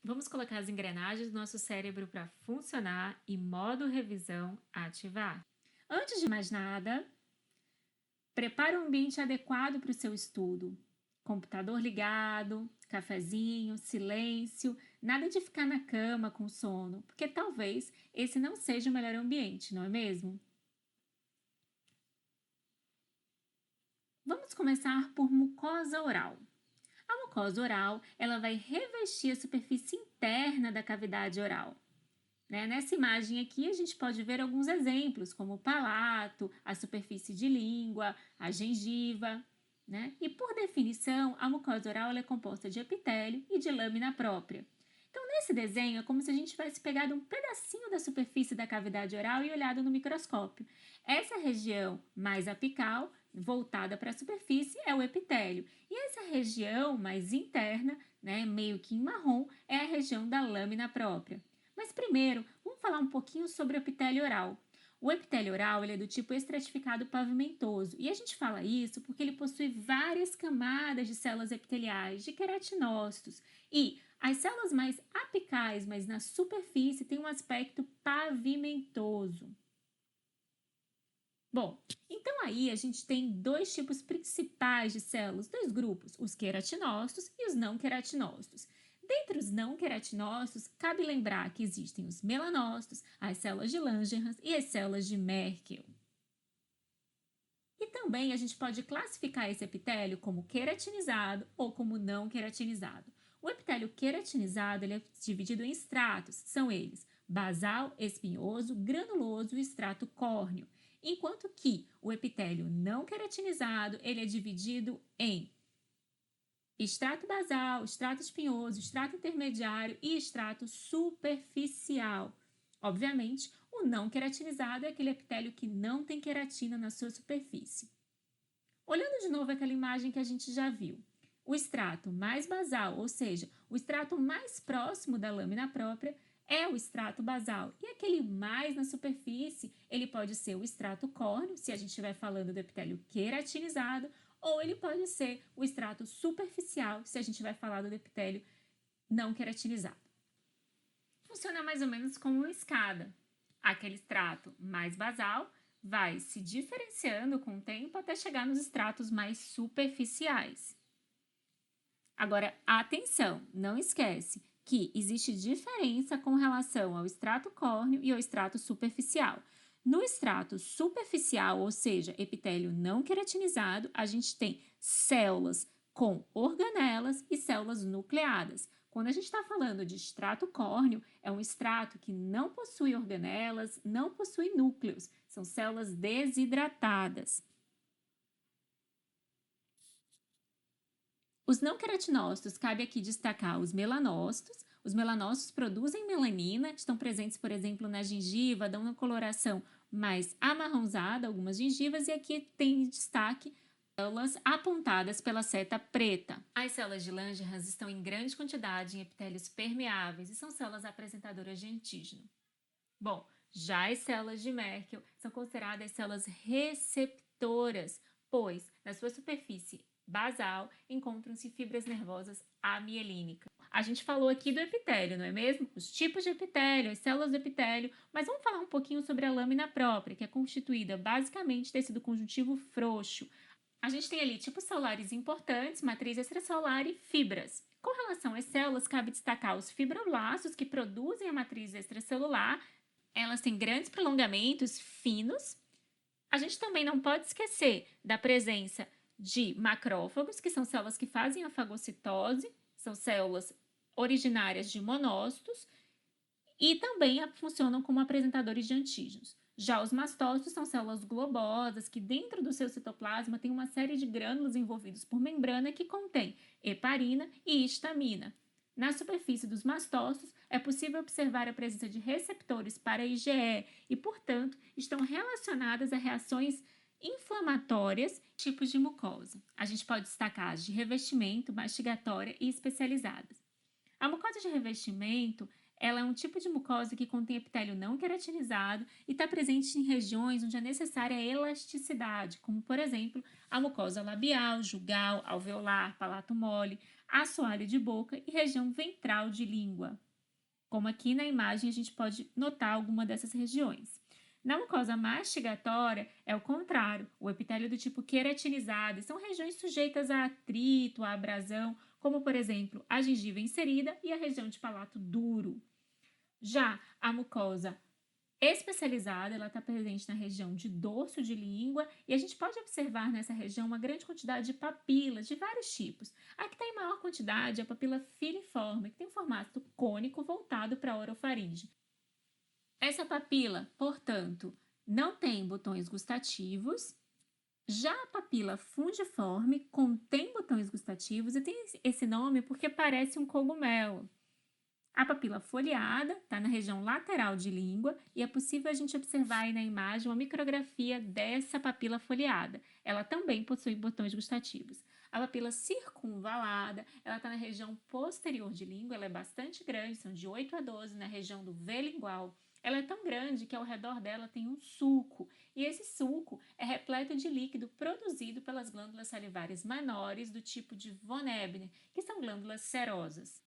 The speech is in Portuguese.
Vamos colocar as engrenagens do nosso cérebro para funcionar e modo revisão ativar. Antes de mais nada, prepare um ambiente adequado para o seu estudo. Computador ligado, cafezinho, silêncio, nada de ficar na cama com sono, porque talvez esse não seja o melhor ambiente, não é mesmo? Vamos começar por mucosa oral. A mucosa oral, ela vai revestir a superfície interna da cavidade oral. Nessa imagem aqui, a gente pode ver alguns exemplos, como o palato, a superfície de língua, a gengiva. E, por definição, a mucosa oral é composta de epitélio e de lâmina própria. Então, nesse desenho, é como se a gente tivesse pegado um pedacinho da superfície da cavidade oral e olhado no microscópio. Essa região mais apical, voltada para a superfície, é o epitélio. E essa região mais interna, meio que em marrom, é a região da lâmina própria. Mas primeiro, vamos falar um pouquinho sobre o epitélio oral. O epitélio oral ele é do tipo estratificado pavimentoso e a gente fala isso porque ele possui várias camadas de células epiteliais, de queratinócitos, e as células mais apicais, mas na superfície, têm um aspecto pavimentoso. Bom, então aí a gente tem dois tipos principais de células, dois grupos, os queratinócitos e os não queratinócitos. Dentre os não queratinócitos, cabe lembrar que existem os melanócitos, as células de Langerhans e as células de Merkel. E também a gente pode classificar esse epitélio como queratinizado ou como não queratinizado. O epitélio queratinizado ele é dividido em estratos, são eles basal, espinhoso, granuloso e extrato córneo, enquanto que o epitélio não queratinizado ele é dividido em extrato basal, extrato espinhoso, extrato intermediário e extrato superficial. Obviamente, o não queratinizado é aquele epitélio que não tem queratina na sua superfície. Olhando de novo aquela imagem que a gente já viu, o extrato mais basal, ou seja, o extrato mais próximo da lâmina própria, é o extrato basal. E aquele mais na superfície, ele pode ser o extrato córneo, se a gente estiver falando do epitélio queratinizado, ou ele pode ser o extrato superficial, se a gente vai falar do epitélio não queratinizado. Funciona mais ou menos como uma escada. Aquele extrato mais basal vai se diferenciando com o tempo até chegar nos estratos mais superficiais. Agora, atenção, não esquece que existe diferença com relação ao extrato córneo e ao extrato superficial. No extrato superficial, ou seja, epitélio não queratinizado, a gente tem células com organelas e células nucleadas. Quando a gente está falando de extrato córneo, é um extrato que não possui organelas, não possui núcleos, são células desidratadas. Os não queratinócitos, cabe aqui destacar os melanócitos. Os melanócitos produzem melanina, estão presentes, por exemplo, na gengiva, dão uma coloração mais amarronzada, algumas gengivas, e aqui tem destaque células apontadas pela seta preta. As células de Langerhans estão em grande quantidade em epitélios permeáveis e são células apresentadoras de antígeno. Bom, já as células de Merkel são consideradas células receptoras, pois na sua superfície basal encontram-se fibras nervosas amielínicas. A gente falou aqui do epitélio, não é mesmo? Os tipos de epitélio, as células do epitélio, mas vamos falar um pouquinho sobre a lâmina própria, que é constituída basicamente de tecido conjuntivo frouxo. A gente tem ali tipos celulares importantes, matriz extracelular e fibras. Com relação às células, cabe destacar os fibroblastos, que produzem a matriz extracelular. Elas têm grandes prolongamentos finos. A gente também não pode esquecer da presença de macrófagos, que são células que fazem a fagocitose, são células originárias de monócitos e também funcionam como apresentadores de antígenos. Já os mastócitos são células globosas que dentro do seu citoplasma tem uma série de grânulos envolvidos por membrana que contém heparina e histamina. Na superfície dos mastócitos é possível observar a presença de receptores para IgE e, portanto, estão relacionadas a reações inflamatórias, tipos de mucosa. A gente pode destacar as de revestimento, mastigatória e especializadas. A mucosa de revestimento Ela é um tipo de mucosa que contém epitélio não queratinizado e está presente em regiões onde é necessária elasticidade, como, por exemplo, a mucosa labial, jugal, alveolar, palato mole, assoalho de boca e região ventral de língua. Como aqui na imagem a gente pode notar alguma dessas regiões. Na mucosa mastigatória é o contrário, o epitélio do tipo queratinizado, e são regiões sujeitas a atrito, a abrasão, como por exemplo a gengiva inserida e a região de palato duro. Já a mucosa especializada, ela está presente na região de dorso de língua e a gente pode observar nessa região uma grande quantidade de papilas de vários tipos. A que está em maior quantidade é a papila filiforme, que tem um formato cônico voltado para a orofaringe. Essa papila, portanto, não tem botões gustativos. Já a papila fungiforme contém botões gustativos e tem esse nome porque parece um cogumelo. A papila foliada está na região lateral de língua e é possível a gente observar aí na imagem uma micrografia dessa papila foliada. Ela também possui botões gustativos. A papila circunvalada, ela está na região posterior de língua, ela é bastante grande, são de 8 a 12 na região do V lingual. Ela é tão grande que ao redor dela tem um sulco, e esse sulco é repleto de líquido produzido pelas glândulas salivares menores do tipo de von Ebner, que são glândulas serosas.